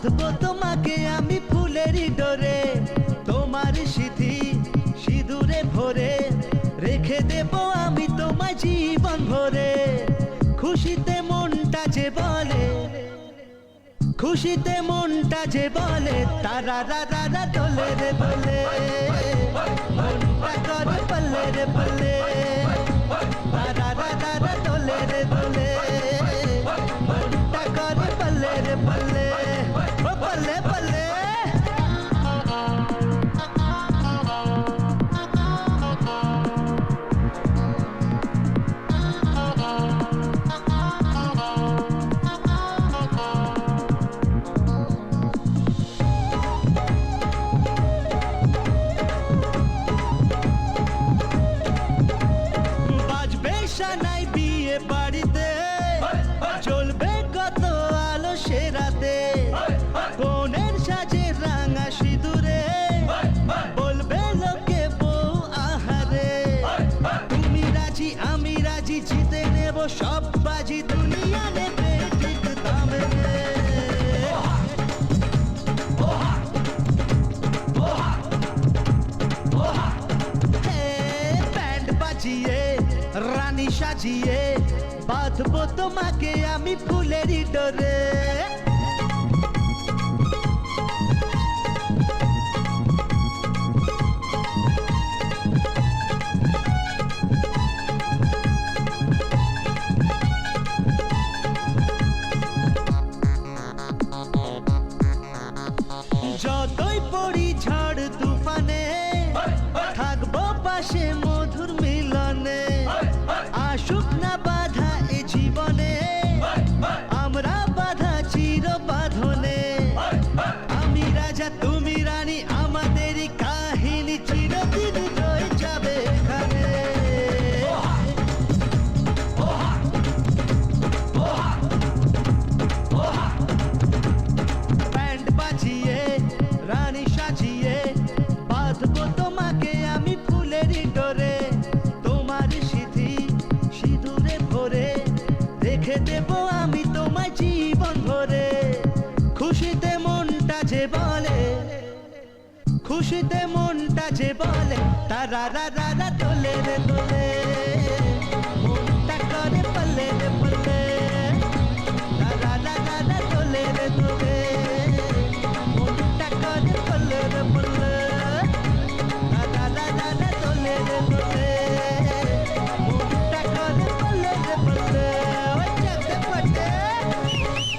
বাঁধবো তোমাকে আমি ফুলেরই ডোরে, তোমার সিঁথি সিঁদুরে ভরে রেখে দেব আমি তোমায় জীবন ভরে। খুশিতে মনটা যে বলে, খুশিতে মনটা যে বলে তারা রা রা রা দোলে রে দোলে, মনটা করে বলে রে বলে, তারা রা রা রা দোলে রে দোলে, মনটা করে বলে রে বলে, ও বলে বলে। নাই বিয়ে বাড়িতে চলবে কত আলো সে রাতে, কোনের সাজে রাঙা সিঁদুরে বলবে লোকে বউ আহারে। তুমি রাজি আমি রাজি জিতে নেব সব বাজি, দুনিয়া নেবে ঠিক দামে। ব্যান্ড বাজিয়ে রানী সাজিয়ে বাঁধবো তোমাকে আমি ফুলেরই ডোরে। যতই পড়ি ঝড় তুফানে থাকবো পাশে মধুর মিলনে, আসুক না বাধা এ জীবনে আমরা বাধা চির বাঁধনে। আমি রাজা তুমি রানী আমাদেরই কাহিনী চিরদিন রয়ে যাবে এখানে। ব্যান্ড বাজিয়ে রানী সাজিয়ে বাঁধবো তোমাকে আমি ফুলেরই ডোরে, তোমার সিঁথি সিঁদুরে ভরে রেখে দেব আমি তোমায় জীবন ভরে। খুশিতে মনটা যে বলে, খুশিতে মনটা যে বলে তারা রা রা রা দোলে রে দোলে, মনটা করে বলে রে বলে।